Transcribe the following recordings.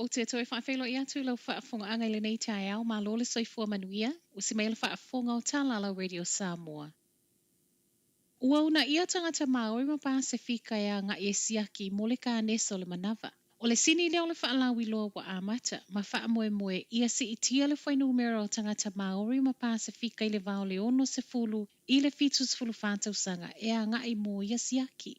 O te toi whaafelo i atu lau whaafonga anga le nei tae au ma lole soifua manuia o si mai le whaafonga o Talala Radio Samoa. Ua una ia tangata Maori ma Pasifika ia nga i siaki mo le ka neso le manawa. O le sini leo le whaalawi loa wa amata ma whaamoe moe ia si itia le whai numero o tangata Maori ma Pasifika i le vao le ono se fulu i le fitus fulu whātausanga e a nga i mo ia siaki.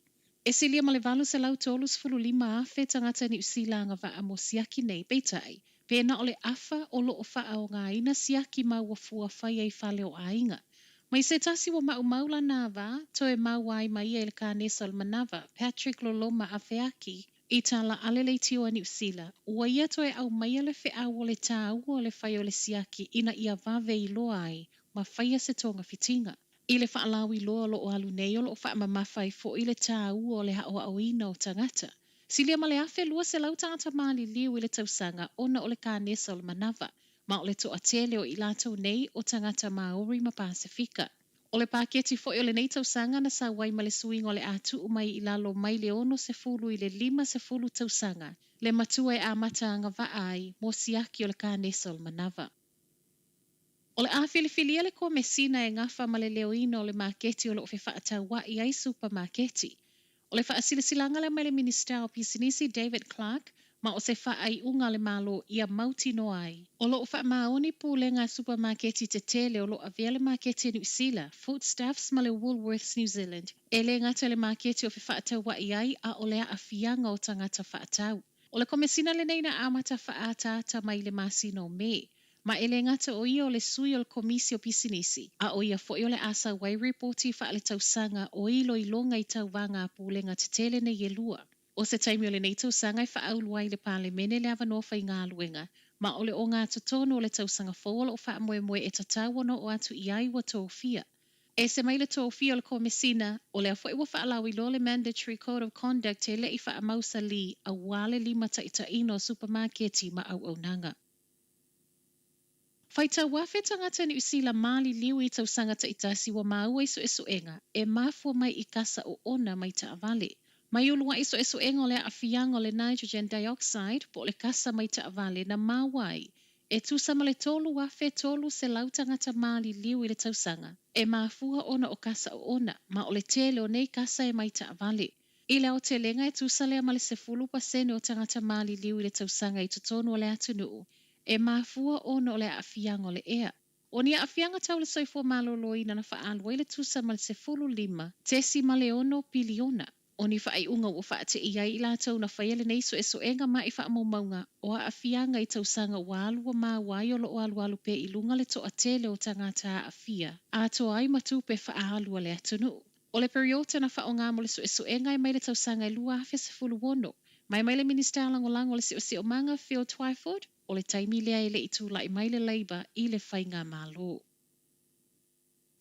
E silia ma le valu se lau tolu se fulu lima afe tangata ni usilanga wa amo siaki nei peitai. Pena o le afa o lo o wha o ngā ina siaki ma wafua whai ai whale o ainga. Mai se tasi wa maula nā wā, toe mauai mai e le ka nesal manawa, Patrick Loloma a Feaki, i tala alele tio ni usila. Ua ia toe au mai le fe au o le tā ua o le whai o le siaki ina ia vave i loa ai, ma whaia se tonga fitinga. I le whaalawi loa lo o alu nei o lo o wha mamawhai fo i le tā ua o le hao au ina o tangata. Silia ma le afe lua se lau tangata mali liu i le tausanga ona o le ka nesal manawa. Ma o le toa tele o i lātou nei o tangata Maori ma Pasifika. O le pāketi fo i o le nei tausanga na sa wai ma le suinga o le atu o mai i lalo mai le ono se fulu i le 5 se fulu tausanga. Le matua e a mataanga vaai mo siaki o le ka nesol manawa. O le a filifilia le ko mesina e ngafa ma le leoina o le maketi o le ofe whaatau wa i ai supermarketi. O le whaasilasilanga le mai le minister o Pisinisi David Clark, ma o se whaai unga le malo ia mauti no ai. O lo o wha maoni pūlenga supermarketi te tele o lo avea le maketi New Zealand, Foodstuffs ma le Woolworths New Zealand, e le ngata le maketi o fe whaatau wa i ai a o lea a fianga o tangata whaatau. O le komesina le neina amata whaatata mai le masino me. Ma ele ngata o ia o le sui o le komisi o Pisinisi, a o ia fo i o le asa wai reporti wha le tausanga o ilo i longa i tau wanga pūlenga te tele ne yelua. O se taimi o le nei tausanga i whaaulua i le pāle mene le awanofa i ngā luenga, ma o le o ngā totono o le tausanga fōla o wha moe e tatawana o atu i ai wa tōwhia. E se mai le tōwhia o le komesina, o le a fo i wa whaalau i lo le mandatory code of conduct te le i wha mausa li a wale lima ta ino supermarketi ma au au nanga. Whaita wafe tangata ni usila mali liu i tausanga ta itasi wa maua iso enga, e mafua mai i kasa o ona mai ta avale. Mai ulua iso enga o le afianga o le nitrogen dioxide po le kasa mai ta avale na mawai. E tusama le tolu wafe tolu se lau tangata mali liu i le tausanga. E mafua ona o kasa o ona, ma o le tele o nei kasa e mai ta avale. I le o te lenga e tusalea ma le 10% o tangata mali liu i le tausanga i totonu o le atunuu. E mafua ona o le afianga o le ea. O ni afianga tau le soifua maloloi na whaalua i le tusa ma le 15, tesi ma le ono piliona. O ni whaai unga o whaate i ai i la tau na whaiele neiso enga ma i whaamaumaunga o a afianga i tausanga o alua ma wai o lo alu pe i lunga le toa tele o tangata a afia. A to ai matupe whaalua le atunu. O le periota na whaonga mo le enga i mai le tausanga i lua afe 10. Mai le minister langolango le o manga Phil Twyford, o le taimi lea e le itula i mai le Labour i le whainga malo.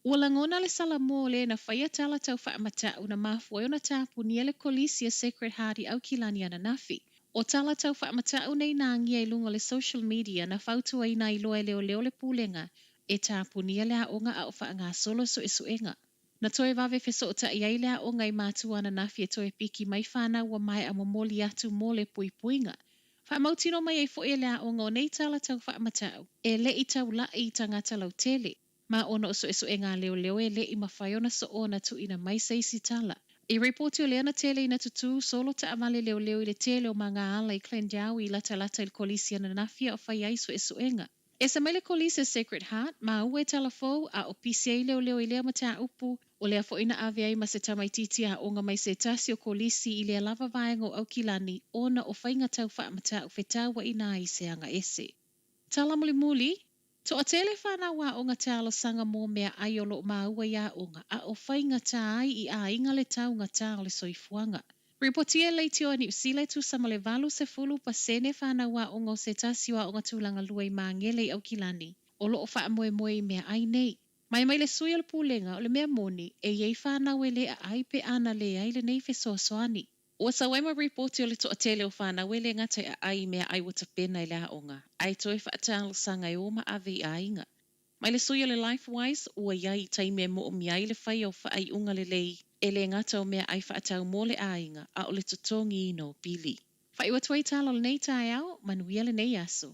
Ua langona le salamo le na whaia tala tau whaamata una mafua o na tapu ni ele kolisia Sacred Heart i au kilani ana nafi. O tala tau whaamata o nei na ngia i lunga le social media na whautua ina i loa leo le pūlenga e tapu ni ele a onga a o whaanga solo enga. Na toe vave feso o ta i ai lea o ngai mātua ana nafi e toe piki mai whāna ua mai a momoli atu mo le puipuinga. Whaamautino mai e fo e lea o ngā nei tala tau whaamatau. E le i tau la i tangata lau tele. Ma ona o e ngā leo e le i mawhaiona so ona tu ina mai seisi tala. I reporti o leana tele ina tutu solo ta amale leo i le tele o mga ala i Clendiau i lata i kolisi ana nafia o whai ai so enga. E sa mele kolisi Sacred Heart, ma ue talafou a o PCA leo i lea mata upu, o lea fo ina ave ai ma se tamaititi a onga mai se tasi o kolisi i lea lava vaengo au kilani ona o whainga tau whaamata o whetawa ina i se anga ese. Tala muli, to a tele whana wa onga talo sanga mō mea ai o lo maua ia onga a o whainga ta ai i a inga le tau ngā tā o le soifuanga. Reportia leitio a New Zealand tu sama le valu 10% whana wa onga o se tasi wa onga tūlanga luai maangele au kilani. O lo o wha moe mea ai nei. Mai le sui o le pūlenga o le mea moni e iei whana we le a ai pe ana le ai le nei fesoasoani. O sa waima reporti o le toa tele o whana we le ngata a ai mea ai wata pena i lea onga. Ai toi whaatalo sanga e oma ave i a inga. Mai le sui o le LifeWise ua iai taime mo o miai le whai o whaai unga le lei. E le ngata o mea ai whaatau mo le a inga a o le totongi ino pili. Whaiwa tuai tala le nei tai au, manuia le nei aso.